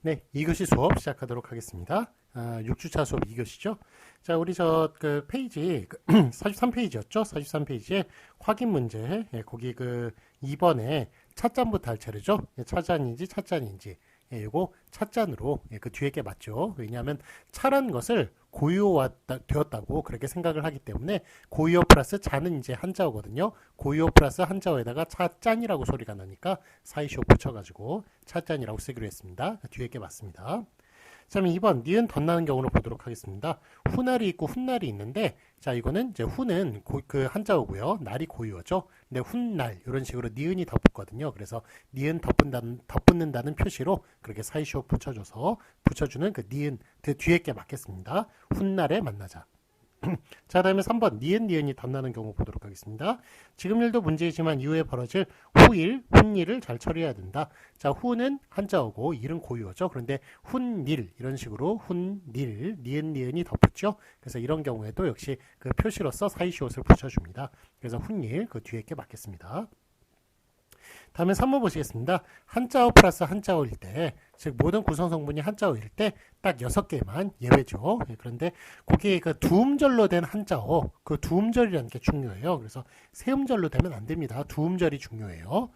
네, 2교시 수업 시작하도록 하겠습니다. 6주차 수업 2교시죠. 자, 우리 그 페이지 43페이지였죠. 43페이지에 확인 문제, 거기 2번에 찻잔부터 할 차례죠. 차잔인지 찻잔인지. 이거 찻잔으로 그 뒤에 게 맞죠. 왜냐하면 차란 것을 고유화되었다고 그렇게 생각을 하기 때문에 고유어 플러스 잔은 이제 한자어거든요. 고유어 플러스 한자어에다가 찻잔이라고 소리가 나니까 사이시오 붙여가지고 찻잔이라고 쓰기로 했습니다. 뒤에 게 맞습니다. 자, 그럼 2번 니은 덧나는 경우를 보도록 하겠습니다. 후날이 있고 훗날이 있는데, 자, 이거는 이제 후는 그 한자어고요. 날이 고유어죠. 근데 훗날 이런 식으로 니은이 덧붙거든요. 그래서 니은 덧붙는다는 표시로 그렇게 사이시오 붙여주는 그 니은 그 뒤에 게 맞겠습니다. 훗날에 만나자. 자, 다음에 3번 니은이 덧나는 경우 보도록 하겠습니다. 지금 일도 문제이지만 이후에 벌어질 후일, 훗일을 잘 처리해야 된다. 자, 후는 한자어고 일은 고유어죠. 그런데 훗일 이런 식으로 훗일, 니은이 덧붙죠. 그래서 이런 경우에도 역시 그 표시로서 사이시옷을 붙여줍니다. 그래서 훗일 그 뒤에 게 맞겠습니다. 다음에 3번 보시겠습니다. 한자어 플러스 한자어일 때, 즉 모든 구성 성분이 한자어일 때 딱 6개만 예외죠. 그런데 거기에 그 두음절로 된 한자어, 그 두음절이라는 게 중요해요. 그래서 세음절로 되면 안 됩니다. 두음절이 중요해요.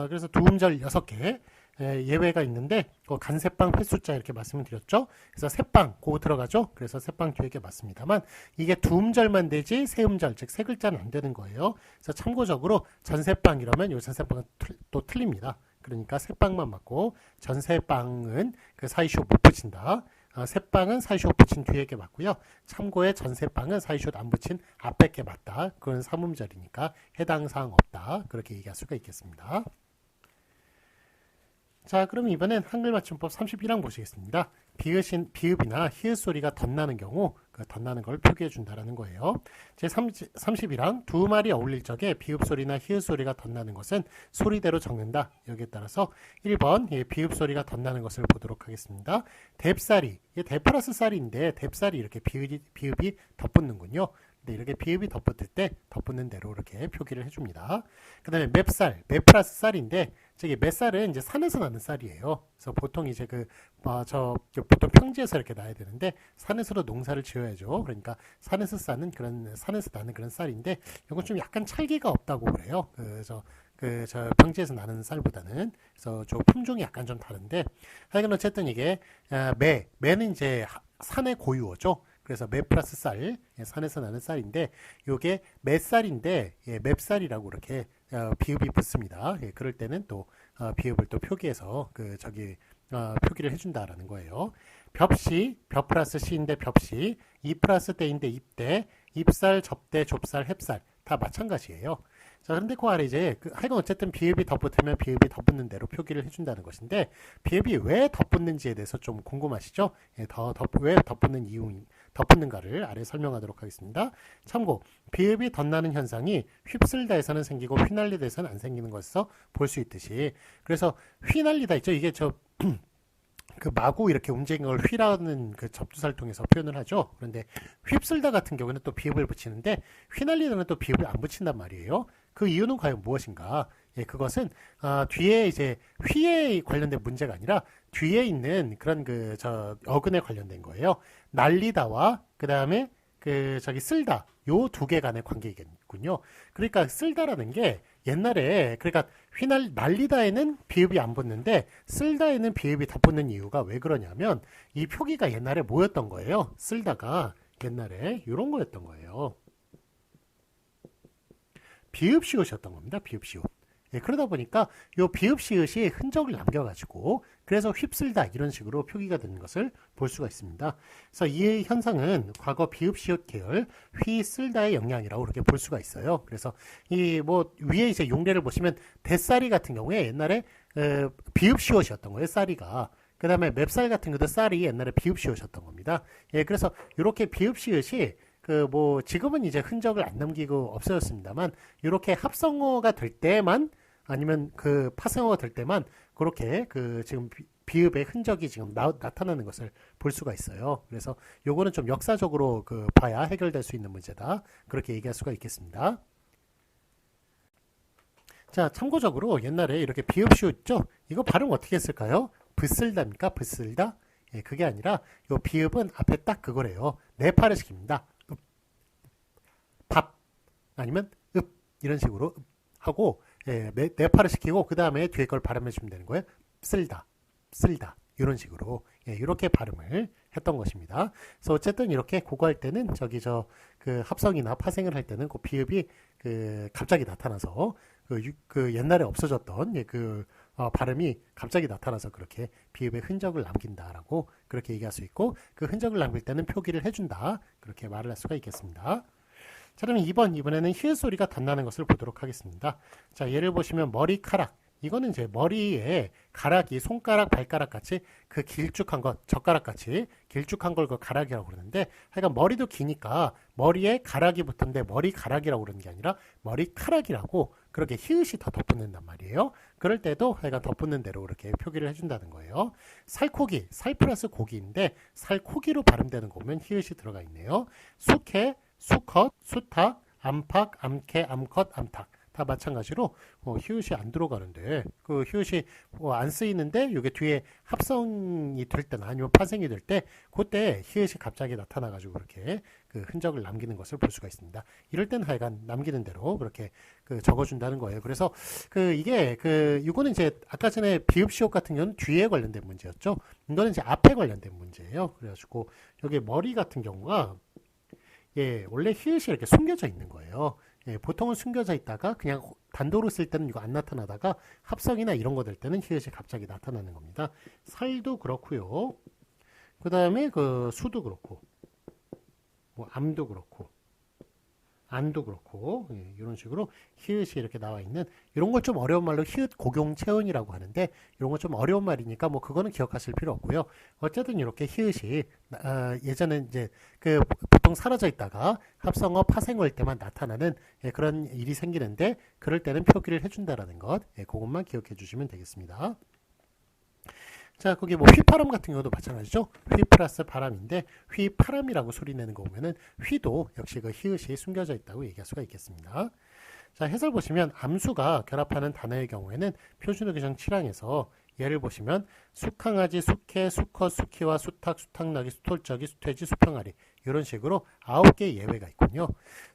그래서 두음절 6개 예외가 있는데 간세빵 횟수자 이렇게 말씀을 드렸죠. 그래서 세빵 그거 들어가죠. 그래서 세빵 뒤에 게 맞습니다만 이게 두음절만 되지 세음절 즉 세 글자는 안 되는 거예요. 그래서 참고적으로 전세빵 이러면 요 전세빵은 또 틀립니다. 그러니까 세빵만 맞고 전세빵은 그 사이쇼 못 붙인다. 세빵은 사이쇼 붙인 뒤에 게 맞고요. 참고에 전세빵은 사이쇼 안 붙인 앞에 게 맞다. 그건 삼음절이니까 해당 사항 없다. 그렇게 얘기할 수가 있겠습니다. 자, 그럼 이번엔 한글 맞춤법 31항 보시겠습니다. 비읍이나 히읗 소리가 덧나는 경우 그 덧나는 걸 표기해 준다라는 거예요. 제 31항 두 말이 어울릴 적에 비읍 소리나 히읗 소리가 덧나는 것은 소리대로 적는다. 여기에 따라서 1번 비읍 소리가 덧나는 것을 보도록 하겠습니다. 뎁쌀이 대 플러스 쌀인데 뎁쌀이 이렇게 비읍이 덧붙는군요. 이렇게 비읍이 덧붙을 때 덧붙는 대로 이렇게 표기를 해줍니다. 그 다음에 맵쌀, 맵 플러스 쌀인데 저기 맵쌀은 이제 산에서 나는 쌀이에요. 그래서 보통 이제 보통 평지에서 이렇게 나야 되는데 산에서도 농사를 지어야죠. 그러니까 산에서 나는 그런 쌀인데 이건 좀 약간 찰기가 없다고 그래요. 저 평지에서 나는 쌀보다는. 그래서 저 품종이 약간 좀 다른데 하여간 어쨌든 이게 매는 이제 산의 고유어죠. 그래서 매 플러스 쌀, 산에서 나는 쌀인데 요게 맵쌀인데 맵쌀이라고 이렇게 비읍이 붙습니다. 그럴 때는 또 비읍을 또 표기해서 표기를 해준다라는 거예요. 벽시, 벽 플러스 시인데 벽시, 이 플러스 때인데 입대, 입살, 접대, 좁쌀, 햅쌀 다 마찬가지예요. 자, 그런데 그 아래 이제 하여간 어쨌든 비읍이 덧붙으면 비읍이 덧붙는 대로 표기를 해준다는 것인데 비읍이 왜 덧붙는지에 대해서 좀 궁금하시죠? 왜 덧붙는가를 아래 설명하도록 하겠습니다. 참고 비읍이 덧나는 현상이 휩쓸다에서는 생기고 휘날리다에서는 안 생기는 것에서 볼 수 있듯이 그래서 휘날리다 있죠. 이게 그 마구 이렇게 움직이는 걸 휘라는 그 접두사를 통해서 표현을 하죠. 그런데 휩쓸다 같은 경우는 또 비읍을 붙이는데 휘날리다는 또 비읍을 안 붙인단 말이에요. 그 이유는 과연 무엇인가? 그것은 뒤에 이제 휘에 관련된 문제가 아니라 뒤에 있는 그런 어근에 관련된 거예요. 날리다와 그 다음에 쓸다 요 두 개 간의 관계이겠군요. 그러니까 쓸다라는 게 옛날에 그러니까 날리다에는 비읍이 안 붙는데 쓸다에는 비읍이 덧붙는 이유가 왜 그러냐면 이 표기가 옛날에 뭐였던 거예요? 쓸다가 옛날에 이런 거였던 거예요. 비읍시옷이었던 겁니다. 비읍시옷. 그러다 보니까 이 비읍시옷이 흔적을 남겨가지고 그래서 휩쓸다 이런 식으로 표기가 되는 것을 볼 수가 있습니다. 그래서 이 현상은 과거 비읍시옷 계열 휘쓸다의 영향이라고 그렇게 볼 수가 있어요. 그래서 위에 이제 용례를 보시면 대쌀이 같은 경우에 옛날에 비읍시옷이었던 거예요. 쌀이가. 그 다음에 맵쌀 같은 것도 쌀이 옛날에 비읍시옷이었던 겁니다. 그래서 이렇게 비읍시옷이 지금은 이제 흔적을 안 남기고 없어졌습니다만, 이렇게 합성어가 될 때만, 아니면 파생어가 될 때만, 그렇게 지금 비읍의 흔적이 지금 나타나는 것을 볼 수가 있어요. 그래서 요거는 좀 역사적으로 봐야 해결될 수 있는 문제다. 그렇게 얘기할 수가 있겠습니다. 자, 참고적으로 옛날에 이렇게 비읍시옷 있죠? 이거 발음 어떻게 했을까요? 붓쓸다입니까? 붓쓸다? 예, 그게 아니라 요 비읍은 앞에 딱 그거래요. 네파를 시킵니다. 밥 아니면 이런 식으로 하고 예, 네파를 시키고 그 다음에 뒤에 걸 발음해 주면 되는 거예요. 쓸다, 쓸다 이런 식으로 예, 이렇게 발음을 했던 것입니다. 그래서 어쨌든 이렇게 그거 할 때는 저기 그 합성이나 파생을 할 때는 그 비읍이 그 갑자기 나타나서 그 옛날에 없어졌던 예, 발음이 갑자기 나타나서 그렇게 비읍의 흔적을 남긴다라고 그렇게 얘기할 수 있고 그 흔적을 남길 때는 표기를 해준다 그렇게 말을 할 수가 있겠습니다. 자, 그러면 이번에는 히읗 소리가 덧나는 것을 보도록 하겠습니다. 자, 예를 보시면 머리카락. 이거는 이제 머리에 가락이 손가락, 발가락 같이 그 길쭉한 것, 젓가락 같이 길쭉한 걸 그 가락이라고 그러는데 하여간 머리도 기니까 머리에 가락이 붙었는데 머리가락이라고 그러는 게 아니라 머리카락이라고 그렇게 히읗이 더 덧붙는단 말이에요. 그럴 때도 하여간 덧붙는 대로 그렇게 표기를 해준다는 거예요. 살코기, 살 플러스 고기인데 살코기로 발음되는 거 보면 히읗이 들어가 있네요. 숙회, 수컷, 수탉, 암탉, 암캐, 암컷, 암탉 다 마찬가지로 히읗이 안 들어가는데 그 히읗이 안 쓰이는데 이게 뒤에 합성이 될 때나 아니면 파생이 될 때 그때 히읗이 갑자기 나타나가지고 그렇게 그 흔적을 남기는 것을 볼 수가 있습니다. 이럴 때는 하여간 남기는 대로 그렇게 그 적어준다는 거예요. 그래서 이거는 이제 아까 전에 비읍시옷 같은 경우는 뒤에 관련된 문제였죠. 이거는 이제 앞에 관련된 문제예요. 그래가지고 여기 머리 같은 경우가 예, 원래 히읗이 이렇게 숨겨져 있는 거예요. 예, 보통은 숨겨져 있다가 그냥 단도로 쓸 때는 이거 안 나타나다가 합성이나 이런 거 될 때는 히읗이 갑자기 나타나는 겁니다. 살도 그렇고요. 그 다음에 그 수도 그렇고, 뭐 암도 그렇고, 안도 그렇고 예, 이런 식으로 히읗이 이렇게 나와 있는 이런 걸 좀 어려운 말로 히읗 고경체언이라고 하는데 이런 거 좀 어려운 말이니까 뭐 그거는 기억하실 필요 없고요. 어쨌든 이렇게 히읗이 예전에 이제 그 보통 사라져 있다가 합성어 파생어일 때만 나타나는 예, 그런 일이 생기는데 그럴 때는 표기를 해준다라는 것 예, 그것만 기억해 주시면 되겠습니다. 자, 거기 뭐 휘파람 같은 경우도 마찬가지죠. 휘 플러스 바람인데 휘파람이라고 소리 내는 거 보면은 휘도 역시 그 히읗이 숨겨져 있다고 얘기할 수가 있겠습니다. 자, 해설 보시면 암수가 결합하는 단어의 경우에는 표준어 규정 7항에서 예를 보시면 수강아지, 수캐, 수컷, 수키와 수탉, 수탉나귀, 수톨저기, 수퇴지, 수평아리 이런 식으로 9개의 예외가 있군요.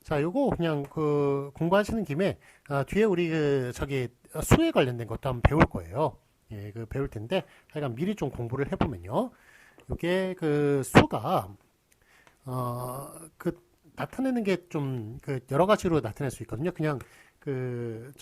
자, 요거 그냥 그 공부하시는 김에 뒤에 우리 수에 관련된 것도 한번 배울 거예요. 예, 그 배울 텐데 하여간 미리 좀 공부를 해보면요. 이게 그 수가 나타내는 게 좀 그 여러 가지로 나타낼 수 있거든요. 그냥 그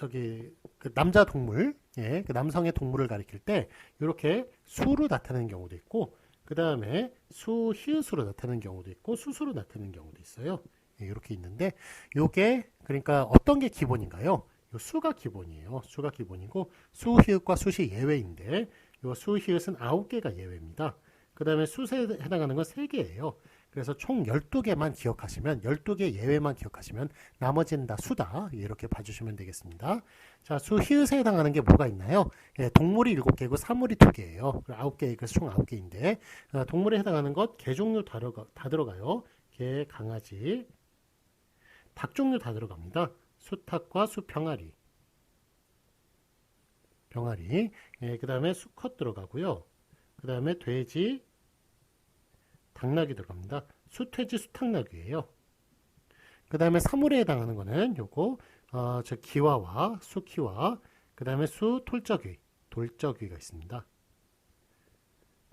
남자 동물, 예, 그 남성의 동물을 가리킬 때 이렇게 수로 나타내는 경우도 있고, 그 다음에 수 히읗으로 나타내는 경우도 있고, 수수로 나타내는 경우도 있어요. 예, 이렇게 있는데 요게 그러니까 어떤 게 기본인가요? 요 수가 기본이에요. 수가 기본이고 수 히읗과 숫이 예외인데 요 수 히읗은 9개가 예외입니다. 그 다음에 숫에 해당하는 건 3개예요. 그래서 총 12개만 기억하시면 12개 예외만 기억하시면 나머지는 다 수다 이렇게 봐주시면 되겠습니다. 자, 수 히읗에 해당하는 게 뭐가 있나요? 예, 동물이 7개고 사물이 2개예요. 9개, 그래서 총 9개인데 동물에 해당하는 것 개 종류 다 들어가요. 개, 강아지, 닭 종류 다 들어갑니다. 수탉과 수평아리, 예, 그 다음에 수컷 들어가고요. 그 다음에 돼지, 닭나귀 들어갑니다. 수퇴지, 수탉나귀예요. 그 다음에 사물에 해당하는 거는 요거 기와와 수키와 그 다음에 수톨저귀, 돌저귀가 있습니다.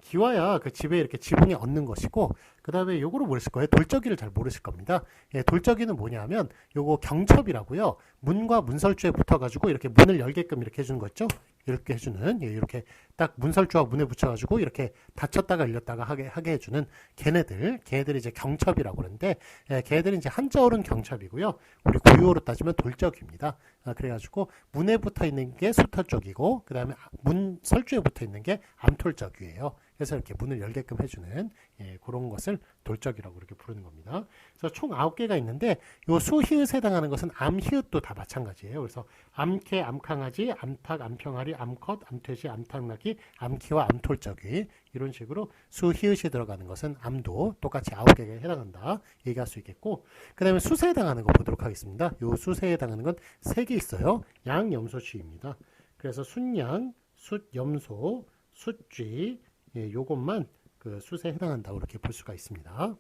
기와야 그 집에 이렇게 지붕에 얹는 것이고 그 다음에 요거를 모르실 거예요. 돌저귀를 잘 모르실 겁니다. 예, 돌저귀는 뭐냐면 요거 경첩이라고요. 문과 문설주에 붙어가지고 이렇게 문을 열게끔 이렇게 해주는 거 있죠. 이렇게 해주는 예, 이렇게 딱 문설주와 문에 붙여가지고 이렇게 닫혔다가 열렸다가 하게 해주는 걔네들이 이제 경첩이라고 그러는데 예, 걔네들이 이제 한자어로는 경첩이고요. 우리 고유어로 따지면 돌저귀입니다. 그래가지고 문에 붙어 있는 게 수털저귀고 그 다음에 문설주에 붙어 있는 게 암톨저귀예요. 그래서 이렇게 문을 열게끔 해주는 예, 그런 것을 돌적이라고 이렇게 부르는 겁니다. 그래서 총 9개가 있는데 요 수 히읗에 해당하는 것은 암 히읗도 다 마찬가지예요. 그래서 암캐, 암강아지, 암탉, 암평아리, 암컷, 암퇴지, 암탉나귀, 암키와 암톨적이 이런 식으로 수 히읗이 들어가는 것은 암도 똑같이 9개에 해당한다 얘기할 수 있겠고, 그 다음에 수세에 해당하는 거 보도록 하겠습니다. 요 수세에 해당하는 건 3개 있어요. 양, 염소, 쥐입니다. 그래서 순양, 숫, 염소, 숫쥐, 예, 요것만 그 숫에 해당한다고 이렇게 볼 수가 있습니다.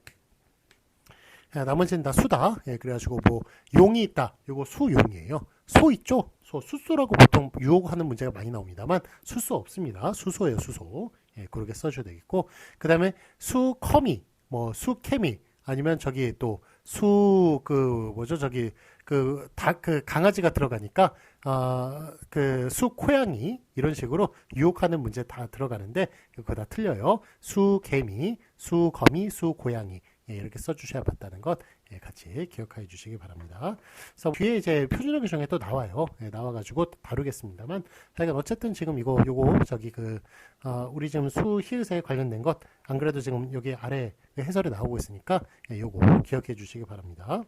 야, 나머지는 다 수다. 예, 그래가지고 뭐 용이 있다. 요거 수용이에요. 소 있죠? 수소라고 보통 유혹하는 문제가 많이 나옵니다만 수소 없습니다. 수소예요, 수소. 예, 그렇게 써줘야 되겠고, 그 다음에 수커미, 뭐 수케미, 아니면 저기 또 수 그 뭐죠? 저기 그 강아지가 들어가니까 그 수코양이 이런 식으로 유혹하는 문제 다 들어가는데 그거 다 틀려요. 수개미, 수거미, 수고양이. 예, 이렇게 써주셔야 맞다는 것 예, 같이 기억해 주시기 바랍니다. 그래서 뒤에 이제 표준어 규정에 또 나와요. 예, 나와가지고 다루겠습니다만, 하여간 어쨌든 지금 요거 저기 우리 지금 수 히읗에 관련된 것 안 그래도 지금 여기 아래 해설이 나오고 있으니까 예, 요거 기억해 주시기 바랍니다.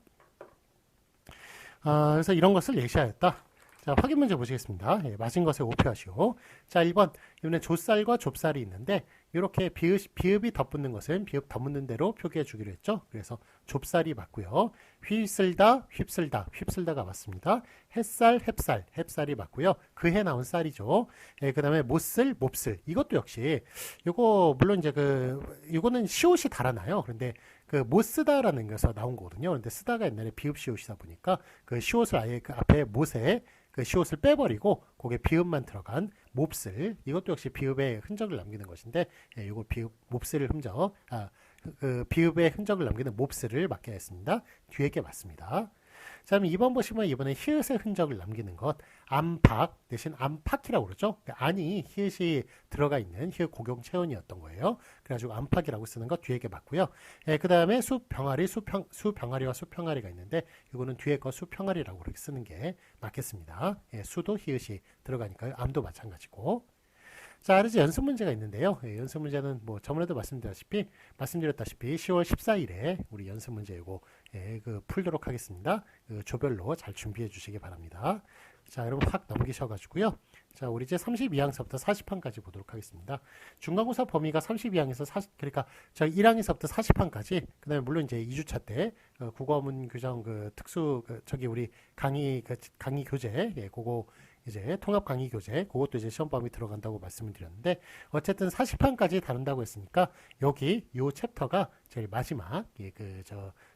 그래서 이런 것을 예시하였다. 자, 확인 문제 보시겠습니다. 예, 맞은 것에 오표하시오. 자, 1번. 이번에 조쌀과 좁쌀이 있는데, 이렇게 비읍이 덧붙는 것은 비읍 덧붙는 대로 표기해 주기로 했죠. 그래서 좁쌀이 맞고요. 휩쓸다, 휩쓸다가 맞습니다. 햇살, 햅쌀이 맞고요. 그해 나온 쌀이죠. 예, 그 다음에 못쓸, 몹쓸. 이것도 역시, 요거, 물론 이제 이거는 시옷이 달아나요. 그런데 못 쓰다라는 것에서 나온 거거든요. 그런데 쓰다가 옛날에 비읍 시옷이다 보니까 그 시옷을 아예 그 앞에 못에 그 시옷을 빼버리고 그게 비읍만 들어간 몹쓸, 이것도 역시 비읍의 흔적을 남기는 것인데 예, 이거 비읍 몹쓸을 그 비읍의 흔적을 남기는 몹쓸을 맡게 했습니다. 뒤에 게 맞습니다. 자, 그럼 2번 보시면 이번에 히읗의 흔적을 남기는 것, 안팎 대신 안팎이라고 그러죠. 안이 히읗이 들어가 있는 히읗 고경 체온이었던 거예요. 그래가지고 안팎이라고 쓰는 것 뒤에 게 맞고요. 예, 그 다음에 수병아리, 수병아리와 수평아리가 있는데 이거는 뒤에 거 수평아리라고 그렇게 쓰는 게 맞겠습니다. 예, 수도 히읗이 들어가니까요. 암도 마찬가지고. 자, 이제 연습 문제가 있는데요. 예, 연습 문제는 뭐 저번에도 말씀드렸다시피 10월 14일에 우리 연습 문제 이거 예, 풀도록 하겠습니다. 조별로 잘 준비해 주시기 바랍니다. 자, 여러분 확 넘기셔가지고요. 자, 우리 이제 32항서부터 40항까지 보도록 하겠습니다. 중간고사 범위가 32항에서 40, 그러니까 저 1항에서부터 40항까지, 그 다음에 물론 이제 2주차 때 국어문 규정 특수 저기 우리 강의 교재, 예, 그거 이제 통합 강의 교재, 그것도 이제 시험 범위 들어간다고 말씀을 드렸는데, 어쨌든 40항까지 다룬다고 했으니까 여기 요 챕터가 제일 마지막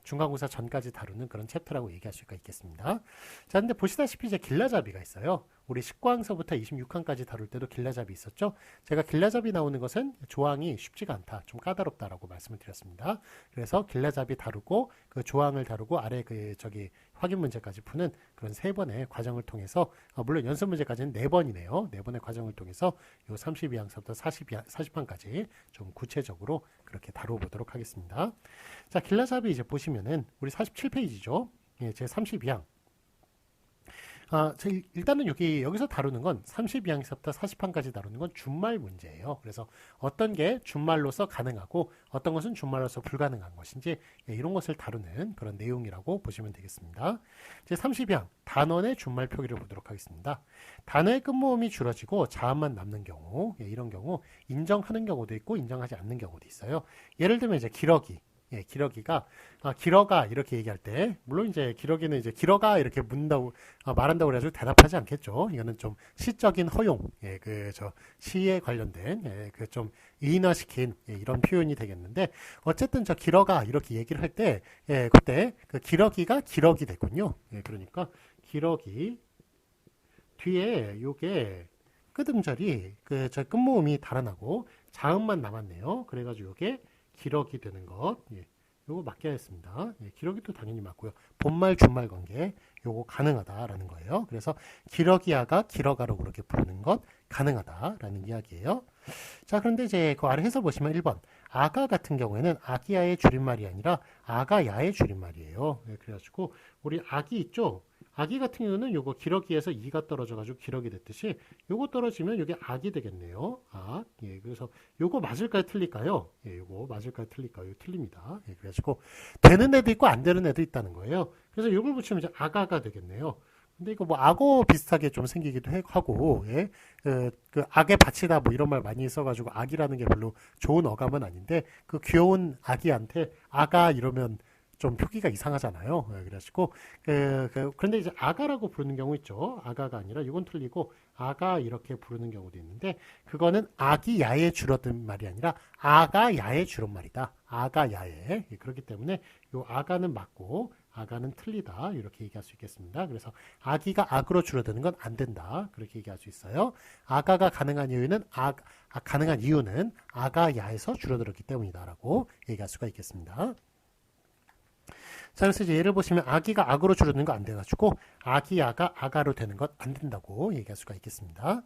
중간고사 전까지 다루는 그런 챕터라고 얘기할 수가 있겠습니다. 자, 근데 보시다시피 이제 길라잡이가 있어요. 우리 19항서부터 26항까지 다룰 때도 길라잡이 있었죠. 제가 길라잡이 나오는 것은 조항이 쉽지가 않다, 좀 까다롭다라고 말씀을 드렸습니다. 그래서 길라잡이 다루고 그 조항을 다루고 아래 확인 문제까지 푸는 그런 3번의 과정을 통해서, 물론 연습 문제까지는 4번이네요. 4번의 과정을 통해서 요 32항서부터 40항까지 좀 구체적으로 그렇게 다뤄보도록 하겠습니다. 자, 길라잡이 이제 보시면은 우리 47페이지죠. 예, 제 32항. 일단은 여기서 다루는 건 32항에서부터 40항까지 다루는 건 준말 문제예요. 그래서 어떤 게 준말로서 가능하고 어떤 것은 준말로서 불가능한 것인지 예, 이런 것을 다루는 그런 내용이라고 보시면 되겠습니다. 제 32항 단원의 준말 표기를 보도록 하겠습니다. 단어의 끝모음이 줄어지고 자음만 남는 경우, 예, 이런 경우 인정하는 경우도 있고 인정하지 않는 경우도 있어요. 예를 들면 이제 기러기. 예, 기러기가 기러가 이렇게 얘기할 때, 물론 이제 기러기는 이제 기러가 이렇게 말한다고 그래가지고 대답하지 않겠죠. 이거는 좀 시적인 허용, 예, 시에 관련된 예, 좀 인화시킨 예, 이런 표현이 되겠는데, 어쨌든 저 기러가 이렇게 얘기를 할 때 예, 그때 그 기러기가 기러기 됐군요. 예, 그러니까 기러기 뒤에 요게 끄듬절이 저 끝모음이 달아나고 자음만 남았네요. 그래가지고 요게 기러기 되는 것, 예, 요거 맞게 하겠습니다. 예, 기러기도 당연히 맞고요. 본말 준말 관계 요거 가능하다라는 거예요. 그래서 기러기아가 기러가로 그렇게 부르는 것 가능하다라는 이야기예요. 자, 그런데 이제 그 아래 해설 보시면 1번 아가 같은 경우에는 아기야의 줄임말이 아니라 아가야의 줄임말이에요. 예, 그래가지고 우리 아기 있죠. 아기 같은 경우는 요거 기러기에서 이가 떨어져가지고 기러기 됐듯이 요거 떨어지면 요게 악이 되겠네요. 악. 예, 그래서 요거 맞을까요? 틀릴까요? 예, 요거 맞을까요? 틀릴까요? 이거 틀립니다. 예, 그래가지고 되는 애도 있고 안 되는 애도 있다는 거예요. 그래서 요걸 붙이면 이제 아가가 되겠네요. 근데 이거 뭐 악어 비슷하게 좀 생기기도 하고, 예, 악의 밭이다 뭐 이런 말 많이 써가지고 악이라는 게 별로 좋은 어감은 아닌데 그 귀여운 아기한테 아가 이러면 좀 표기가 이상하잖아요. 그래가지고 그런데 이제 아가라고 부르는 경우 있죠. 아가가 아니라 이건 틀리고 아가 이렇게 부르는 경우도 있는데 그거는 아기 야의 줄어든 말이 아니라 아가 야의 줄임말이다. 아가 야의. 그렇기 때문에 요 아가는 맞고 아가는 틀리다 이렇게 얘기할 수 있겠습니다. 그래서 아기가 악으로 줄어드는 건 안 된다 그렇게 얘기할 수 있어요. 아가가 가능한 이유는 가능한 이유는 아가 야에서 줄어들었기 때문이다라고 얘기할 수가 있겠습니다. 자, 그래서 이제 예를 보시면 아기가 악으로 줄어드는 거 안 돼가지고 아기 야가 아가로 되는 건 안 된다고 얘기할 수가 있겠습니다.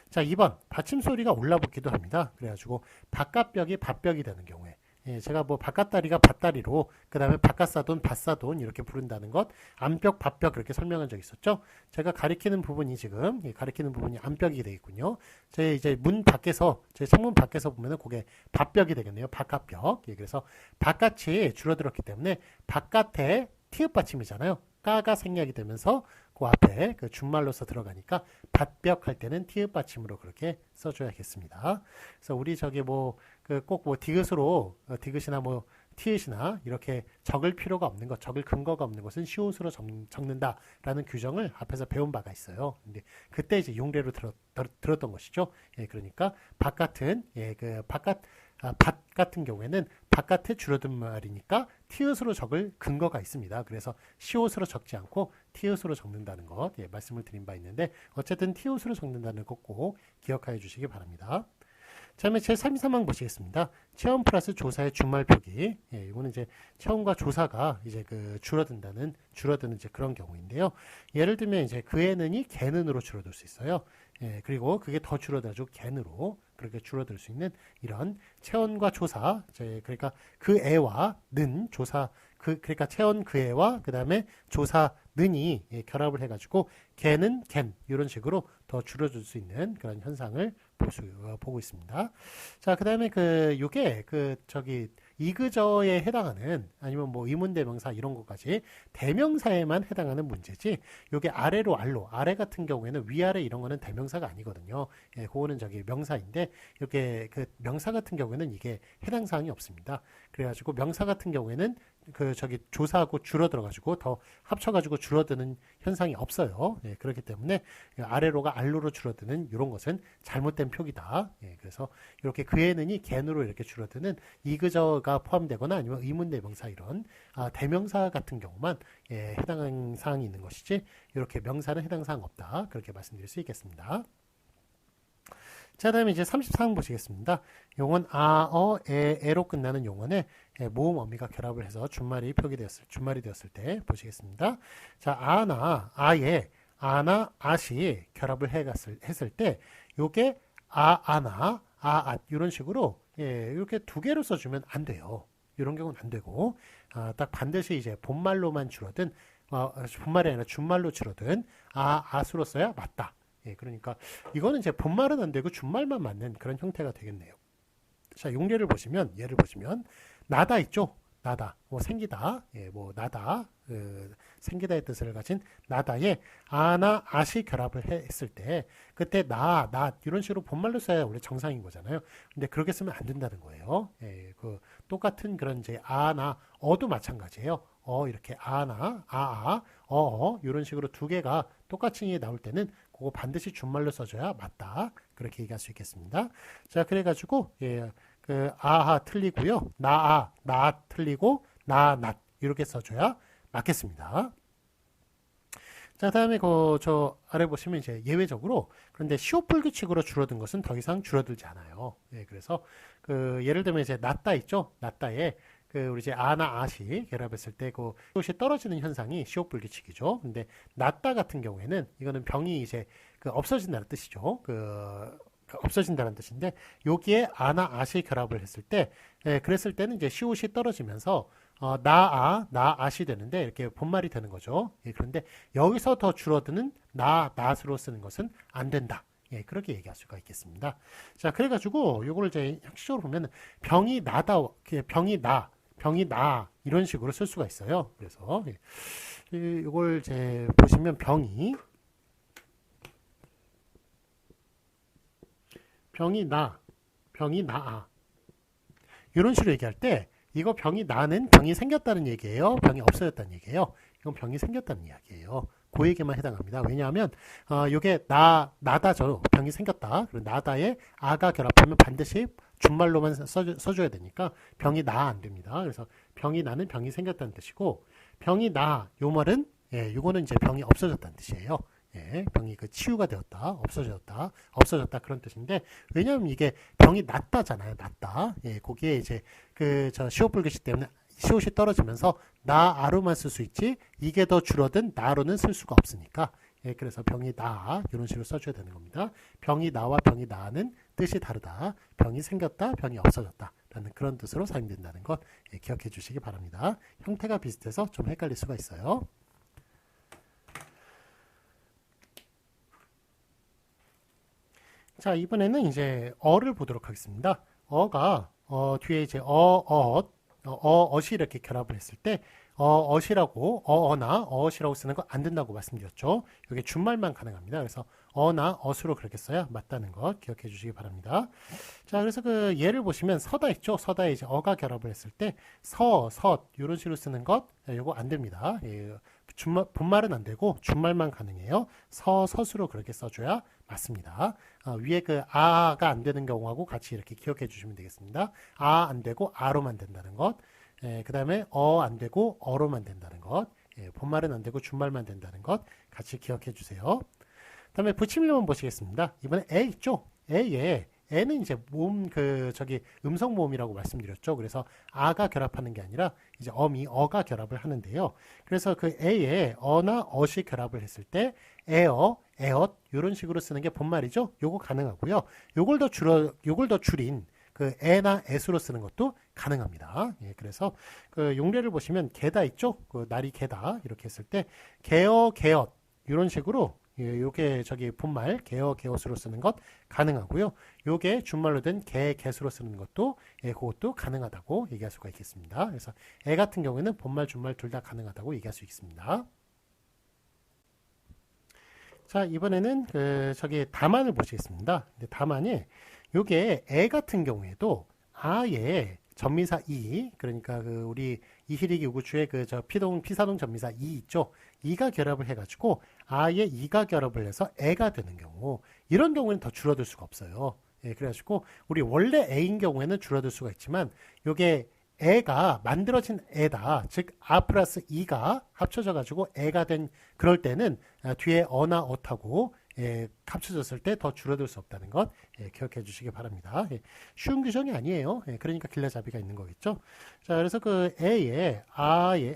자, 2번 받침 소리가 올라붙기도 합니다. 그래가지고 바깥벽이 밭벽이 되는 경우에 제가 뭐 바깥다리가 밭다리로 그 다음에 바깥사돈 밭사돈 이렇게 부른다는 것 안벽 밭벽 그렇게 설명한 적 있었죠. 제가 가리키는 부분이 지금 가리키는 부분이 안벽이 되겠군요. 제 이제 문 밖에서 제 창문 밖에서 보면은 그게 밭벽이 되겠네요. 바깥벽. 그래서 바깥이 줄어들었기 때문에 바깥에 티읕 받침이잖아요. 까가 생략이 되면서 그 앞에 그 준말로서 들어가니까 밭벽 할 때는 티읕 받침으로 그렇게 써줘야겠습니다. 그래서 우리 저기 뭐 꼭 뭐 디귿으로 디귿이나 뭐 티읕이나 이렇게 적을 필요가 없는 것, 적을 근거가 없는 것은 시옷으로 적는다라는 규정을 앞에서 배운 바가 있어요. 근데 그때 이제 용례로 들었던 것이죠. 그러니까 밭 같은 밭 같은 경우에는 바깥에 줄어든 말이니까 티읕으로 적을 근거가 있습니다. 그래서 시옷으로 적지 않고 티읕으로 적는다는 것 말씀을 드린 바 있는데 어쨌든 티읕으로 적는다는 것 꼭 기억하여 주시기 바랍니다. 자, 그러면 제323항 보시겠습니다. 체험 플러스 조사의 준말 표기. 이거는 이제 체험과 조사가 이제 줄어드는 이제 그런 경우인데요. 예를 들면 이제 그애는이 걔는으로 줄어들 수 있어요. 그리고 그게 더 줄어들어가지고 걔는으로 그렇게 줄어들 수 있는 이런 체험과 조사. 그러니까 그 애와 는 조사. 그러니까 체험 그 애와 그 다음에 조사 는이 결합을 해가지고 걔는 걘 이런 식으로 더 줄어들 수 있는 그런 현상을 보고 있습니다. 자, 그 다음에 요게 이그저에 해당하는 아니면 뭐 의문대명사 이런 것까지 대명사에만 해당하는 문제지 요게 아래로 알로 아래 같은 경우에는 위아래 이런 거는 대명사가 아니거든요. 그거는 명사인데 이렇게 명사 같은 경우에는 이게 해당 사항이 없습니다. 그래가지고 명사 같은 경우에는 조사하고 줄어들어가지고 더 합쳐가지고 줄어드는 현상이 없어요. 그렇기 때문에 아래로가 알로로 줄어드는 이런 것은 잘못된 표기다. 그래서 이렇게 그애는이 갠으로 이렇게 줄어드는 이그저가 포함되거나 아니면 의문대명사 이런 대명사 같은 경우만 해당 사항이 있는 것이지 이렇게 명사는 해당 사항 없다. 그렇게 말씀드릴 수 있겠습니다. 자, 다음에 이제 34항 보시겠습니다. 용언 에로 끝나는 용언에 모음 어미가 결합을 해서 준말이 되었을 때 보시겠습니다. 자, 아나, 아시 결합을 했을 때 요게 아나, 아앗 이런 식으로 이렇게 두 개로 써주면 안 돼요. 이런 경우는 안 되고 딱 반드시 이제 본말로만 줄어든 본말이 아니라 준말로 줄어든 아앗으로 써야 맞다. 그러니까 이거는 이제 본말은 안 되고 준말만 맞는 그런 형태가 되겠네요. 자, 용례를 보시면 예를 보시면 나다 있죠. 나다, 뭐 생기다, 뭐 나다, 생기다의 뜻을 가진 나다에 아나 아시 결합을 했을 때 그때 나 이런 식으로 본말로 써야 원래 정상인 거잖아요. 근데 그렇게 쓰면 안 된다는 거예요. 똑같은 그런 이제 아나 어도 마찬가지예요. 이렇게 아나 이런 식으로 두 개가 똑같이 나올 때는 그거 반드시 준말로 써줘야 맞다. 그렇게 얘기할 수 있겠습니다. 자, 그래가지고 아하 틀리고요. 나 틀리고 낫 이렇게 써줘야 맞겠습니다. 자, 다음에 저 아래 보시면 이제 예외적으로 그런데 시옷 불규칙으로 줄어든 것은 더 이상 줄어들지 않아요. 그래서 예를 들면 이제 낫다 있죠. 낫다에 우리 이제 아나 아시 결합했을 때 시옷이 떨어지는 현상이 시옷 불규칙이죠. 근데 낫다 같은 경우에는 이거는 병이 이제 없어진다는 뜻이죠. 없어진다는 뜻인데 여기에 아나 아시 결합을 했을 때 그랬을 때는 이제 시옷이 떨어지면서 나아시 되는데 이렇게 본말이 되는 거죠. 그런데 여기서 더 줄어드는 낫으로 쓰는 것은 안 된다. 그렇게 얘기할 수가 있겠습니다. 자, 그래가지고 요거를 이제 형식적으로 보면 병이 나 이런 식으로 쓸 수가 있어요. 그래서 요걸 이제 보시면 병이 나아 이런 식으로 얘기할 때 이거 병이 나는 병이 생겼다는 얘기예요. 병이 없어졌다는 얘기예요. 이건 병이 생겼다는 이야기예요. 그 얘기만 해당합니다. 왜냐하면 이게 나다죠. 병이 생겼다. 그리고 나다에 아가 결합하면 반드시 준말로만 써줘야 되니까 병이 나 안 됩니다. 그래서 병이 나는 병이 생겼다는 뜻이고 병이 나 요 말은 요거는 이제 병이 없어졌다는 뜻이에요. 병이 그 치유가 되었다, 없어졌다 그런 뜻인데 왜냐하면 이게 병이 낫다잖아요, 낫다. 거기에 이제 저 시옷 불규칙 때문에 시옷이 떨어지면서 나아로만 쓸 수 있지 이게 더 줄어든 나로는 쓸 수가 없으니까 그래서 병이 나 이런 식으로 써줘야 되는 겁니다. 병이 나와 병이 나는 뜻이 다르다. 병이 생겼다, 병이 없어졌다 라는 그런 뜻으로 사용된다는 것 기억해 주시기 바랍니다. 형태가 비슷해서 좀 헷갈릴 수가 있어요. 자, 이번에는 이제 어를 보도록 하겠습니다. 어가 뒤에 이제 어엇이 이렇게 결합을 했을 때 어엇이라고 어어나 어엇이라고 쓰는 거 안 된다고 말씀드렸죠. 이게 준말만 가능합니다. 그래서 어나 어수로 그렇게 써야 맞다는 것 기억해 주시기 바랍니다. 자, 그래서 그 예를 보시면 서다 있죠. 서다에 이제 어가 결합을 했을 때 서 이런 식으로 쓰는 것 이거 안 됩니다. 본말은 안 되고 준말만 가능해요. 서수로 그렇게 써줘야 맞습니다. 위에 그 아가 안 되는 경우하고 같이 이렇게 기억해 주시면 되겠습니다. 아 안 되고 아로만 된다는 것. 그 다음에 안 되고 어로만 된다는 것. 본말은 안 되고 준말만 된다는 것 같이 기억해 주세요. 그 다음에 붙임료만 보시겠습니다. 이번에 에 있죠? 에는 이제 음성 모음이라고 말씀드렸죠. 그래서 아가 결합하는 게 아니라 이제 어가 결합을 하는데요. 그래서 그 에에 어나 어시 결합을 했을 때 에어, 에엇 이런 식으로 쓰는 게 본말이죠. 요거 가능하고요. 요걸 더 줄인 그 에나 에수로 쓰는 것도 가능합니다. 그래서 그 용례를 보시면 게다 있죠. 그 날이 게다 이렇게 했을 때 게어, 게엇 이런 식으로 요게 본말 게어 게옷으로 쓰는 것 가능하고요. 요게 준말로 된 게 게수로 쓰는 것도 그것도 가능하다고 얘기할 수가 있겠습니다. 그래서 에 같은 경우에는 본말 준말 둘 다 가능하다고 얘기할 수 있습니다. 자, 이번에는 다만을 보시겠습니다. 근데 다만이 요게 에 같은 경우에도 아예 전미사 이, 그러니까 우리 이희리기 우구추의 피사동 전미사 이 있죠. 이가 결합을 해가지고 아예 이가 결합을 해서 에가 되는 경우, 이런 경우에는 더 줄어들 수가 없어요. 그래가지고 우리 원래 에인 경우에는 줄어들 수가 있지만 요게 에가 만들어진 에다, 즉 아 플러스 이가 합쳐져 가지고 에가 된 그럴 때는 뒤에 어나 어하고 합쳐졌을 때 더 줄어들 수 없다는 것 기억해 주시기 바랍니다. 쉬운 규정이 아니에요. 그러니까 길라잡이가 있는 거겠죠. 자, 그래서 그 에에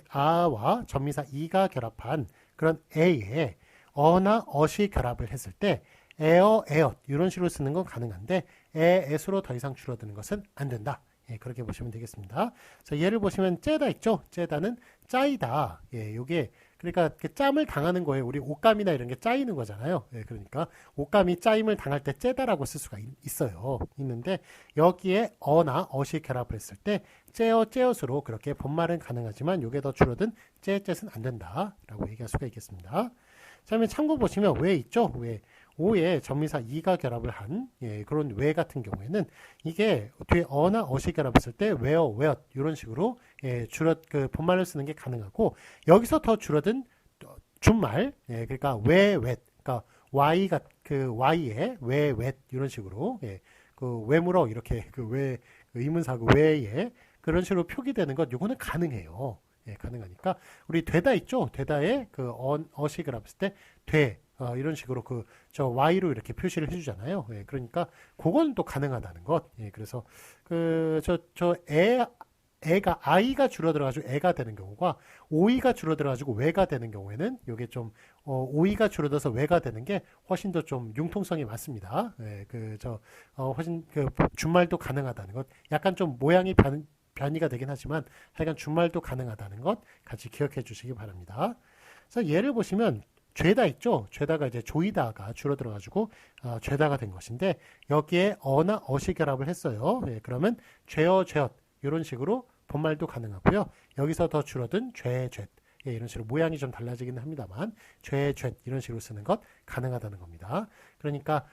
아와 전미사 이가 결합한 그런 에에 어나 어시 결합을 했을 때 에어, 에엇 이런 식으로 쓰는 건 가능한데 에에수로 더 이상 줄어드는 것은 안 된다. 그렇게 보시면 되겠습니다. 자, 예를 보시면 째다 있죠. 째다는 짜이다. 요게 그러니까 그 짬을 당하는 거예요. 우리 옷감이나 이런 게 짜이는 거잖아요. 그러니까 옷감이 짜임을 당할 때 째다라고 쓸 수가 있는데 여기에 어나 어시 결합을 했을 때 째어 째엇으로 그렇게 본말은 가능하지만 요게 더 줄어든 째쨉은 안 된다라고 얘기할 수가 있겠습니다. 자, 참고 보시면 왜 있죠? 왜 오에 전미사 이가 결합을 한 그런 왜 같은 경우에는 이게 뒤에 어나 어시 결합했을 때 웨어, 웨엇 이런 식으로 본말을 쓰는 게 가능하고 여기서 더 줄어든 준말 그러니까 왜, 웻 그러니까 y가 y에 왜, 웻 이런 식으로 외물어 이렇게 의문사고 왜에 그런 식으로 표기되는 것 요거는 가능해요. 가능하니까 우리 되다 있죠. 되다에 어시 결합했을 때 돼 이런 식으로 저 y로 이렇게 표시를 해주잖아요. 그러니까 그건 또 가능하다는 것. 그래서 애가 i가 줄어들어가지고 애가 되는 경우가 오이가 줄어들어가지고 왜가 되는 경우에는 이게 좀 오이가 줄어들어서 왜가 되는 게 훨씬 더 좀 융통성이 많습니다. 훨씬 준말도 가능하다는 것. 약간 좀 모양이 변이가 되긴 하지만 하여간 준말도 가능하다는 것 같이 기억해 주시기 바랍니다. 그래서 예를 보시면 죄다 있죠. 죄다가 이제 조이다가 줄어들어가지고 죄다가 된 것인데 여기에 어나 어시 결합을 했어요. 그러면 죄어 죄엇 이런 식으로 본말도 가능하고요. 여기서 더 줄어든 죄 죄 이런 식으로 모양이 좀 달라지긴 합니다만 죄 죄 이런 식으로 쓰는 것 가능하다는 겁니다. 그러니까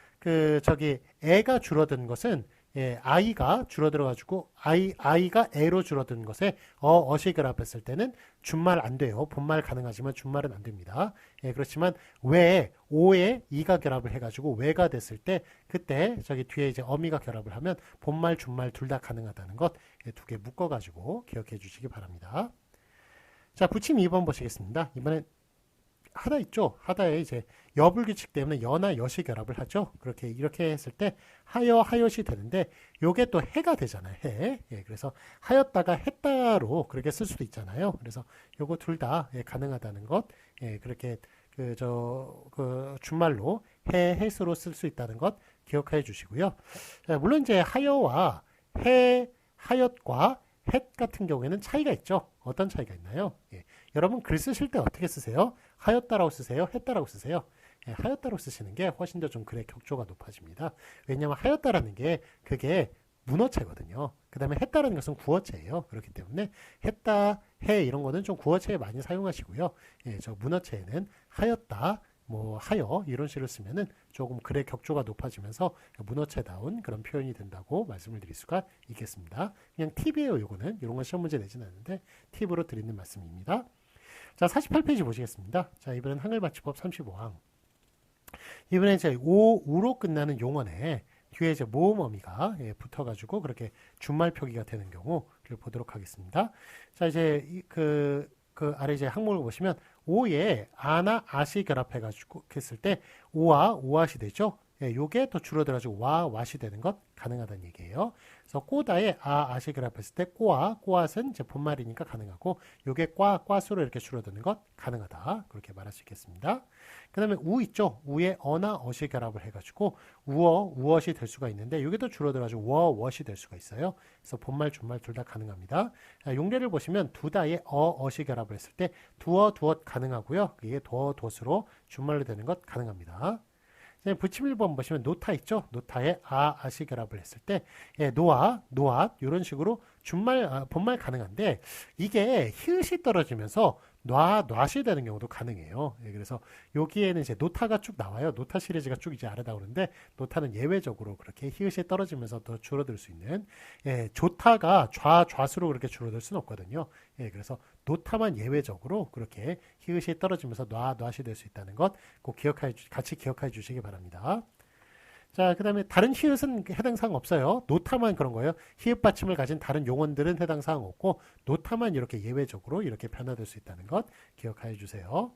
애가 줄어든 것은 예, i가 줄어들어가지고 i가 a로 줄어드는 것에 어시 결합했을 때는 준말 안 돼요. 본말 가능하지만 준말은 안 됩니다. 예, 그렇지만 왜 o에 이가 결합을 해가지고 왜가 됐을 때 그때 저기 뒤에 이제 어미가 결합을 하면 본말 준말 둘 다 가능하다는 것 두 개 묶어가지고 기억해 주시기 바랍니다. 자, 부침 2번 보시겠습니다. 이번엔 하다 있죠. 하다에 이제 여불규칙 때문에 여나 여시 결합을 하죠. 그렇게 이렇게 했을 때 하여시 되는데 요게 또 해가 되잖아요. 해. 예, 그래서 하였다가 했다로 그렇게 쓸 수도 있잖아요. 그래서 요거 둘 다 가능하다는 것. 예, 그렇게 그 준말로 해수로 쓸 수 있다는 것 기억해 주시고요. 자, 물론 이제 하여와 하였과 헷 같은 경우에는 차이가 있죠. 어떤 차이가 있나요? 예, 여러분 글 쓰실 때 어떻게 쓰세요? 하였다라고 쓰세요? 했다라고 쓰세요? 예, 하였다라고 쓰시는 게 훨씬 더 좀 글의 격조가 높아집니다. 왜냐하면 하였다라는 게 그게 문어체거든요. 그 다음에 했다라는 것은 구어체예요. 그렇기 때문에 했다, 해 이런 거는 좀 구어체에 많이 사용하시고요. 예, 저 문어체에는 하였다, 뭐 하여 이런 식으로 쓰면은 조금 글의 격조가 높아지면서 문어체다운 그런 표현이 된다고 말씀을 드릴 수가 있겠습니다. 그냥 팁이에요. 요거는 이런 건 시험 문제 내지는 않는데 팁으로 드리는 말씀입니다. 자, 48페이지 보시겠습니다. 자, 이번엔 한글맞춤법 35항. 이번엔 이제 우로 끝나는 용언에 뒤에 이제 모음 어미가 붙어가지고 그렇게 준말 표기가 되는 경우를 보도록 하겠습니다. 자, 이제 그 아래 이제 항목을 보시면 오에 아나 아시 결합해가지고 했을 때 오와 오아시 되죠. 예, 요게 또 줄어들어가지고 와 왓이 되는 것 가능하다는 얘기예요. 그래서 꼬다에 아시 결합했을 때 꼬앗은 이제 본말이니까 가능하고 요게 꽈수로 이렇게 줄어드는 것 가능하다. 그렇게 말할 수 있겠습니다. 그 다음에 우 있죠. 우에 어나 어시 결합을 해가지고 우엇이 될 수가 있는데 요게 또 줄어들어가지고 웡이 될 수가 있어요. 그래서 본말 준말 둘 다 가능합니다. 용례를 보시면 두다에 어시 결합을 했을 때 두엇 가능하고요. 이게 돛으로 준말로 되는 것 가능합니다. 부침 1번 보시면 노타 있죠. 노타에 아시 결합을 했을 때 노앗 이런 식으로 준말 본말 가능한데 이게 히읗이 떨어지면서 놔시 되는 경우도 가능해요. 예, 그래서 여기에는 이제 노타가 쭉 나와요. 노타 시리즈가 쭉 이제 아래 나오는데 노타는 예외적으로 그렇게 히읗이 떨어지면서 더 줄어들 수 있는 조타가 좌수로 그렇게 줄어들 수는 없거든요. 예, 그래서 노타만 예외적으로 그렇게 히읗이 떨어지면서 놔시 될 수 있다는 것 꼭 같이 기억해 주시기 바랍니다. 자, 그 다음에 다른 히읗은 해당 사항 없어요. 노타만 그런 거예요. 히읗 받침을 가진 다른 용언들은 해당 사항 없고 노타만 이렇게 예외적으로 이렇게 변화될 수 있다는 것 기억해 주세요.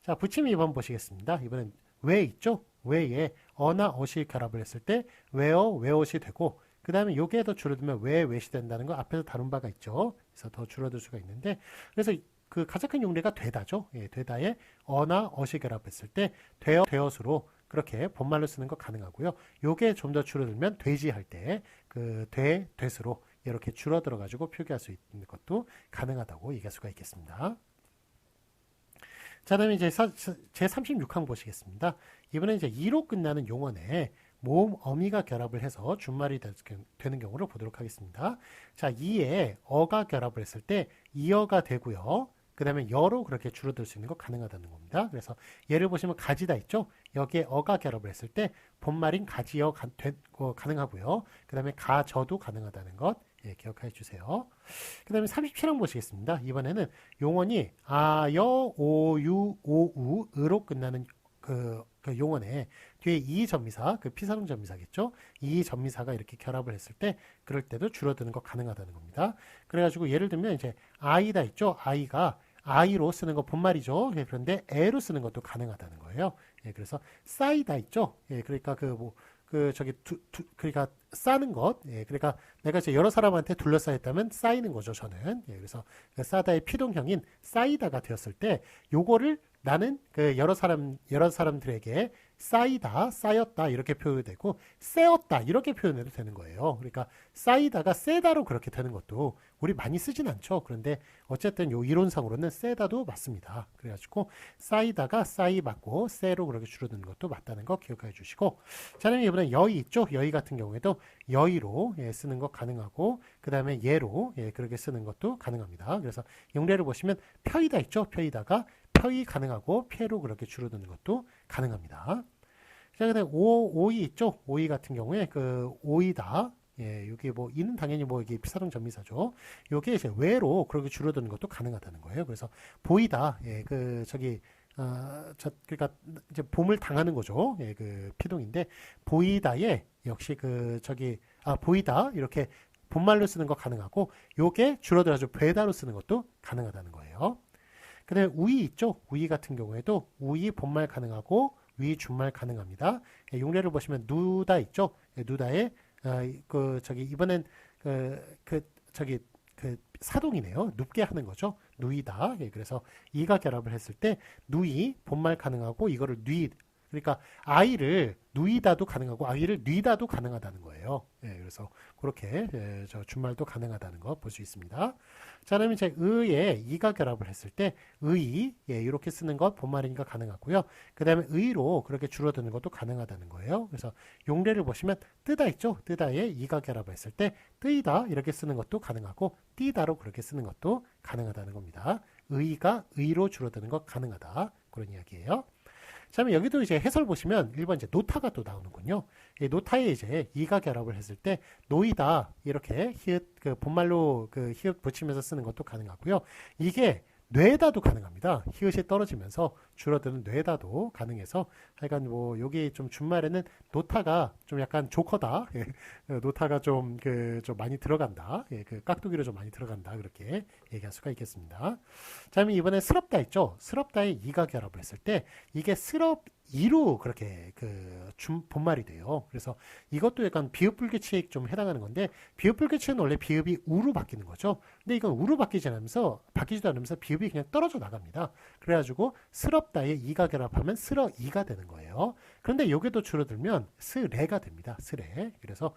자, 부침 2번 보시겠습니다. 이번엔 왜 있죠? 왜에 어나 어시 결합을 했을 때 왜엇이 되고 그 다음에 요게 더 줄어들면 왜시 된다는 거 앞에서 다룬 바가 있죠. 그래서 더 줄어들 수가 있는데 그래서 그 가장 큰 용례가 되다죠. 예, 되다에 어나 어시 결합했을 때 되엇으로 그렇게 본말로 쓰는 거 가능하고요. 요게 좀 더 줄어들면 돼지 할 때 그 됐으로 이렇게 줄어들어 가지고 표기할 수 있는 것도 가능하다고 얘기할 수가 있겠습니다. 자, 다음에 이제 제 36항 보시겠습니다. 이번에 이제 이로 끝나는 용언에 모음 어미가 결합을 해서 준말이 되는 경우를 보도록 하겠습니다. 자, 이에 어가 결합을 했을 때 이어가 되고요. 그 다음에 여로 그렇게 줄어들 수 있는 거 가능하다는 겁니다. 그래서 예를 보시면 가지다 있죠. 여기에 어가 결합을 했을 때 본말인 가지어 가능하고요. 그 다음에 가저도 가능하다는 것 기억해 주세요. 그 다음에 37항 보시겠습니다. 이번에는 용언이 아여 오유 오우 으로 끝나는 그 용언에 뒤에 이 전미사, 그 피사능 전미사겠죠. 이 전미사가 이렇게 결합을 했을 때 그럴 때도 줄어드는 거 가능하다는 겁니다. 그래가지고 예를 들면 이제 아이다 있죠. 아이가 아이로 쓰는 거 본말이죠. 예, 그런데 애로 쓰는 것도 가능하다는 거예요. 예, 그래서 싸이다 있죠. 예, 그러니까 그러니까 싸는 것. 예, 그러니까 내가 이제 여러 사람한테 둘러싸였다면 쌓이는 거죠. 저는. 예, 그래서 싸다의 피동형인 쌓이다가 되었을 때 요거를 나는 그 여러 사람들에게 쌓였다 이렇게 표현되고 세었다 이렇게 표현해도 되는 거예요. 그러니까 쌓이다가 세다로 그렇게 되는 것도 우리 많이 쓰진 않죠. 그런데 어쨌든 요 이론상으로는 세다도 맞습니다. 그래가지고 쌓이다가 쌓이 맞고 세로 그렇게 줄어드는 것도 맞다는 거 기억해 주시고 자, 그다음에 이번에 여의 있죠. 여의 같은 경우에도 여의로 쓰는 거 가능하고 그 다음에 예로 그렇게 쓰는 것도 가능합니다. 그래서 용례를 보시면 펴이다 있죠. 펴이다가 펴이 가능하고 폐로 그렇게 줄어드는 것도 가능합니다. 자, 그다음에 오이 있죠. 오이 같은 경우에 그 오이다 예, 여기 뭐 이는 당연히 뭐 이게 피사동 전미사죠. 요게 이제 외로 그렇게 줄어드는 것도 가능하다는 거예요. 그래서 보이다. 예, 그 저기 그러니까 이제 봄을 당하는 거죠. 예, 그 피동인데 보이다에 역시 그 저기 보이다 이렇게 본말로 쓰는 거 가능하고 요게 줄어들어서 되다로 쓰는 것도 가능하다는 거예요. 그다음에 우이 있죠. 우이 같은 경우에도 우이 본말 가능하고 위 준말 가능합니다. 예, 용례를 보시면 누다 있죠. 예, 누다에 그 저기 이번엔 저기 그 사동이네요. 눕게 하는 거죠. 누이다. 예, 그래서 이가 결합을 했을 때 누이 본말 가능하고 이거를 뉘 그러니까 아이를 누이다도 가능하고 아이를 뉘다도 가능하다는 거예요. 예, 그래서 그렇게 저 준말도 가능하다는 거 볼 수 있습니다. 자, 그러면 이제 의에 이가 결합을 했을 때 의 이렇게 쓰는 것 본말이니까 가능하고요. 그 다음에 의로 그렇게 줄어드는 것도 가능하다는 거예요. 그래서 용례를 보시면 뜨다 있죠. 뜨다에 이가 결합을 했을 때 뜨이다 이렇게 쓰는 것도 가능하고 띠다로 그렇게 쓰는 것도 가능하다는 겁니다. 의가 의로 줄어드는 것 가능하다 그런 이야기예요. 자, 그럼 여기도 이제 해설 보시면 1번 이제 노타가 또 나오는군요. 이 노타에 이제 이가 결합을 했을 때 노이다 이렇게 히읗 그 본말로 그 히읗 붙이면서 쓰는 것도 가능하고요. 이게 뇌다도 가능합니다. 히읗이 떨어지면서 줄어드는 뇌다도 가능해서 하여간 뭐 여기 좀 준말에는 노타가 좀 약간 조커다. 예, 노타가 좀 좀 많이 들어간다. 예, 그 깍두기로 좀 많이 들어간다. 그렇게 얘기할 수가 있겠습니다. 자, 그럼 이번에 스럽다 있죠. 스럽다에 이가 결합을 했을 때 이게 스럽 이로 그렇게 본말이 돼요. 그래서 이것도 약간 비읍 불규칙 좀 해당하는 건데 비읍 불규칙은 원래 비읍이 우로 바뀌는 거죠. 근데 이건 우로 바뀌지도 않으면서 비읍이 그냥 떨어져 나갑니다. 그래가지고 스럽다에 이가 결합하면 스러 이가 되는 거예요. 그런데 요게도 줄어들면 스레가 됩니다. 스레. 그래서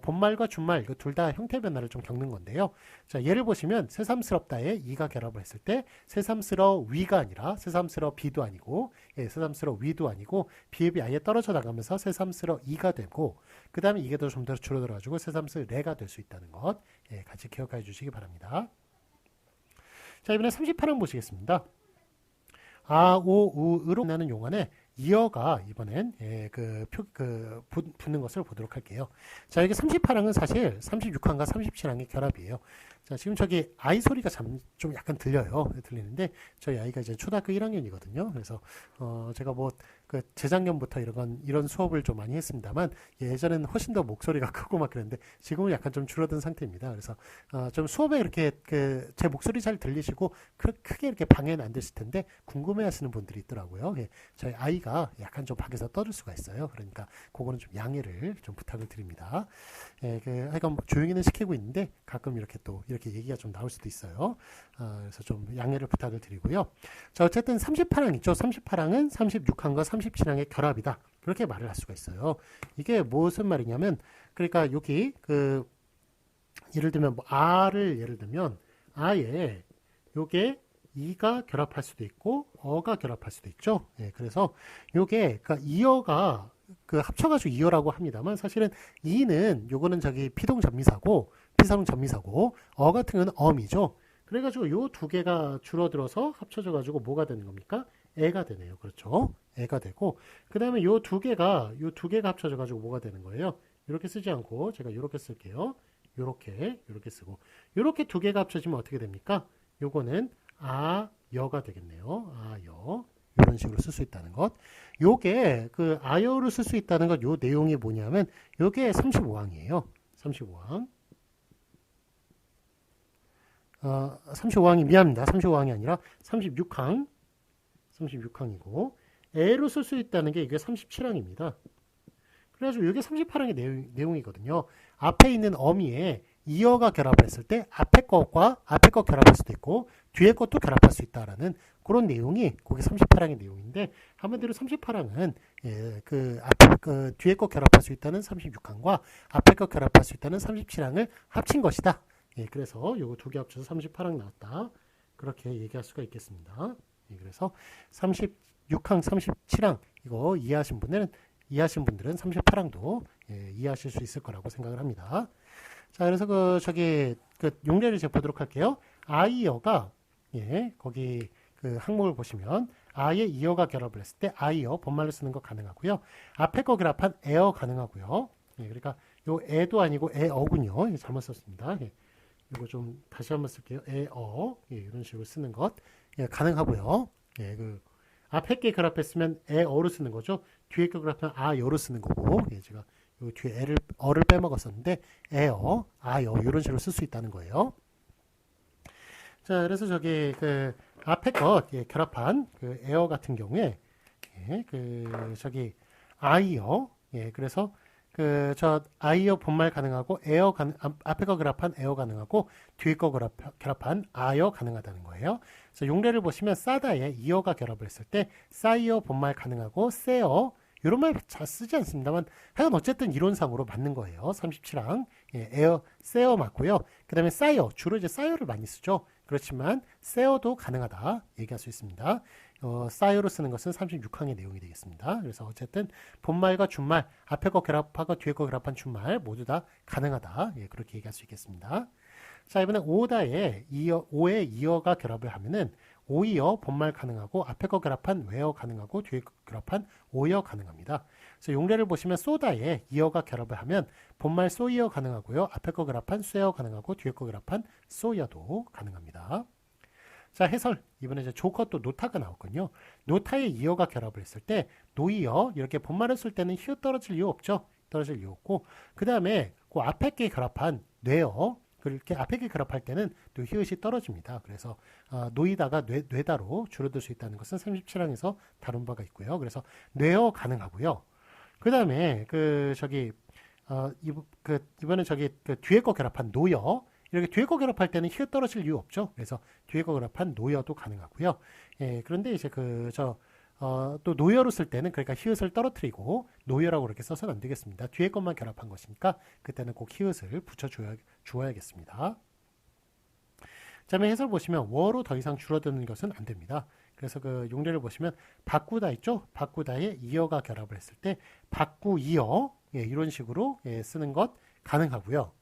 본말과 준말 둘 다 형태 변화를 좀 겪는 건데요. 자, 예를 보시면 새삼스럽다에 이가 결합을 했을 때 새삼스러 위가 아니라 새삼스러 비도 아니고 새삼스러 위도 아니고 비읍이 아예 떨어져 나가면서 새삼스러 이가 되고 그 다음에 이게 좀 더 줄어들어가지고 새삼스레가 될 수 있다는 것 같이 기억해 주시기 바랍니다. 자, 이번에 38번 보시겠습니다. 우으로 나는 용언에 이어가 이번엔 붙는 것을 보도록 할게요. 자, 여기 38항은 사실 36항과 37항의 결합이에요. 자, 지금 저기 아이 소리가 좀 약간 들리는데 저희 아이가 이제 초등학교 1학년이거든요. 그래서 제가 뭐 재작년부터 이런 수업을 좀 많이 했습니다만 예전에는 훨씬 더 목소리가 크고 막 그랬는데 지금은 약간 좀 줄어든 상태입니다. 그래서 좀 수업에 이렇게 제 목소리 잘 들리시고 크게 이렇게 방해는 안 되실 텐데 궁금해하시는 분들이 있더라고요. 예, 저희 아이가 약간 좀 밖에서 떠들 수가 있어요. 그러니까 그거는 좀 양해를 좀 부탁을 드립니다. 예, 하여간 조용히는 시키고 있는데 가끔 이렇게 또 이렇게 얘기가 좀 나올 수도 있어요. 그래서 좀 양해를 부탁을 드리고요. 자, 어쨌든 38항 있죠. 38항은 36항과 37항의 결합이다. 그렇게 말을 할 수가 있어요. 이게 무슨 말이냐면, 그러니까 여기 예를 들면 뭐 아를 예를 들면 아에 요게 이가 결합할 수도 있고 어가 결합할 수도 있죠. 예, 그래서 요게 그러니까 이어가 합쳐가지고 이어라고 합니다만 사실은 이는 요거는 피동 전미사고 피사동 전미사고 어 같은 경우는 엄이죠. 그래가지고 요 두 개가 줄어들어서 합쳐져가지고 뭐가 되는 겁니까? 애가 되네요. 그렇죠? 애가 되고 그 다음에 요 두 개가 합쳐져가지고 뭐가 되는 거예요? 이렇게 쓰지 않고 제가 이렇게 쓸게요. 이렇게 쓰고 이렇게 두 개가 합쳐지면 어떻게 됩니까? 요거는 아여가 되겠네요. 아여 이런 식으로 쓸 수 있다는 것. 요게 아여로 쓸 수 있다는 것. 요 내용이 뭐냐면 요게 35항이에요. 35항. 35항이 미안합니다. 35항이 아니라 36항. 36항이고 애로 쓸 수 있다는 게 이게 37항입니다. 그래가지고 이게 38항의 내용이거든요. 앞에 있는 어미에 이어가 결합했을 때 앞에 거 결합할 수도 있고 뒤에 것도 결합할 수 있다라는 그런 내용이 그게 38항의 내용인데 한마디로 38항은 뒤에 거 결합할 수 있다는 36항과 앞에 거 결합할 수 있다는 37항을 합친 것이다. 예, 그래서 요거 두 개 합쳐서 38항 나왔다. 그렇게 얘기할 수가 있겠습니다. 예, 그래서 36항, 37항 이거 이해하신 분들은 38항도 이해하실 수 있을 거라고 생각을 합니다. 자, 그래서 용례를 제가 보도록 할게요. 아이어가 거기 항목을 보시면 아의 이어가 결합을 했을 때 아이어 본말로 쓰는 거 가능하고요. 앞에 거 결합한 에어 가능하고요. 그러니까 요 애도 아니고 애어군요. 이거 잘못 썼습니다. 예. 이거 좀 다시 한번 쓸게요. 애어. 예, 이런 식으로 쓰는 것. 예, 가능하고요. 예, 그 앞에 게 그랍했으면 애어로 쓰는 거죠. 뒤에 게 그랍하면 아여로 쓰는 거고. 예, 제가 요 뒤에 애를 어를 빼먹었었는데 애어, 아여 이런 식으로 쓸 수 있다는 거예요. 자, 그래서 저기 그 앞에 것 예, 결합한 그 에어 같은 경우에 예, 그 저기 아이어 예, 그래서 그 저 아이어 본말 가능하고 에어 가능 앞에 거 결합한 에어 가능하고 뒤에 거 결합한 아이어 가능하다는 거예요. 그래서 용례를 보시면 싸다에 이어가 결합을 했을 때 싸이어 본말 가능하고 세어 이런 말 잘 쓰지 않습니다만 하여간 어쨌든 이론상으로 맞는 거예요. 37항 예, 에어 세어 맞고요. 그 다음에 싸이어 주로 이제 싸이어를 많이 쓰죠. 그렇지만 세어도 가능하다 얘기할 수 있습니다. 싸이어로 쓰는 것은 36항의 내용이 되겠습니다. 그래서 어쨌든 본말과 준말 앞에 거 결합하고 뒤에 거 결합한 준말 모두 다 가능하다. 예, 그렇게 얘기할 수 있겠습니다. 자, 이번에 오다에 오에 이어가 결합을 하면은 오이어 본말 가능하고 앞에 거 결합한 외어 가능하고 뒤에 거 결합한 오이어 가능합니다. 그래서 용례를 보시면 쏘다에 이어가 결합을 하면 본말 쏘이어 가능하고요. 앞에 거 결합한 쏘여 가능하고 뒤에 거 결합한 쏘여도 가능합니다. 자, 해설. 이번에 이제 조커 또 노타가 나왔군요. 노타에 이어가 결합을 했을 때 노이어 이렇게 본말을 쓸 때는 히읗 떨어질 이유 없죠. 떨어질 이유 없고 그 다음에 그 앞에 게 결합한 뇌어 그렇게 앞에 게 결합할 때는 또 히읗이 떨어집니다. 그래서 노이다가 뇌다로 줄어들 수 있다는 것은 37항에서 다룬 바가 있고요. 그래서 뇌어 가능하고요. 그 다음에 그 저기 이번에 저기 그 뒤에 거 결합한 노여 이렇게 뒤에 거 결합할 때는 히읗 떨어질 이유 없죠. 그래서 뒤에 거 결합한 노여도 가능하고요. 예, 그런데 이제 또 노여로 쓸 때는 그러니까 히읗을 떨어뜨리고 노여라고 그렇게 써서는 안 되겠습니다. 뒤에 것만 결합한 것이니까 그때는 꼭 히읗을 붙여주어야겠습니다. 다음에 해설 보시면 워로 더 이상 줄어드는 것은 안 됩니다. 그래서 그 용례를 보시면 바꾸다 있죠? 바꾸다에 이어가 결합을 했을 때 바꾸이어 예, 이런 식으로 예, 쓰는 것 가능하고요.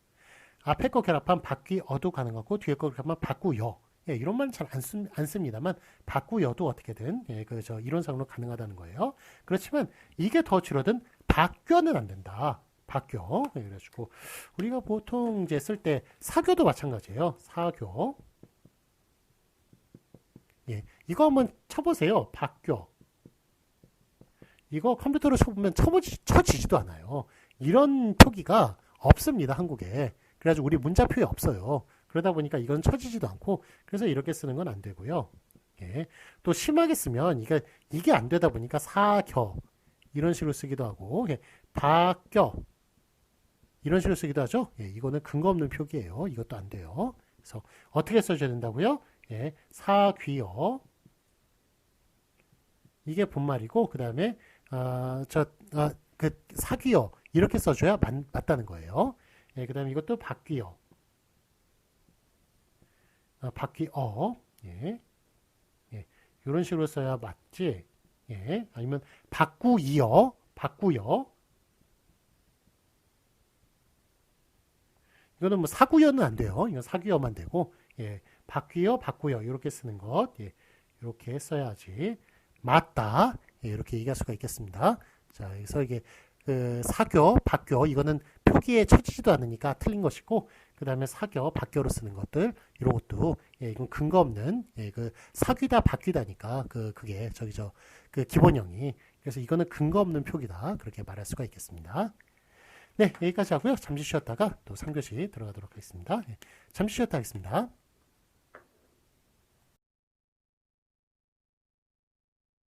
앞에 거 결합한 바뀌어도 가능하고 뒤에 거 결합한 바꾸여 예, 이런 말은 잘 안 씁니다만 바꾸여도 어떻게든 예, 이론상으로 가능하다는 거예요. 그렇지만 이게 더 줄어든 바뀌어는 안 된다. 바뀌어 예, 그래가지고 우리가 보통 이제 쓸 때 사교도 마찬가지예요. 사교 예, 이거 한번 쳐보세요. 바뀌어 이거 컴퓨터로 쳐보면 쳐지지도 않아요. 이런 표기가 없습니다. 한국에. 그래가지고 우리 문자표에 없어요. 그러다 보니까 이건 쳐지지도 않고 그래서 이렇게 쓰는 건 안 되고요. 예. 또 심하게 쓰면 이게 안 되다 보니까 사겨 이런 식으로 쓰기도 하고 예. 바뀌어 이런 식으로 쓰기도 하죠. 예. 이거는 근거 없는 표기예요. 이것도 안 돼요. 그래서 어떻게 써줘야 된다고요? 예. 사귀어 이게 본말이고 그 다음에 사귀어 이렇게 써줘야 맞다는 거예요. 예, 그 다음에 이것도 바뀌어 바뀌어 예, 예, 이런 식으로 써야 맞지. 예, 아니면 바꾸이어 이거는 뭐 사구여는 안 돼요. 이건 사귀어만 되고 예, 바꾸여 이렇게 쓰는 것 예, 이렇게 써야지 맞다 예, 이렇게 얘기할 수가 있겠습니다. 자, 그래서 이게 사교, 바교 이거는 표기에 쳐지지도 않으니까 틀린 것이고 그 다음에 사교, 바교로 쓰는 것들 이런 것도 예, 이건 근거 없는 예, 사귀다, 바뀌다니까 그게 그 기본형이 그래서 이거는 근거 없는 표기다 그렇게 말할 수가 있겠습니다. 네, 여기까지 하고요. 잠시 쉬었다가 또 3교시 들어가도록 하겠습니다. 예, 잠시 쉬었다 하겠습니다.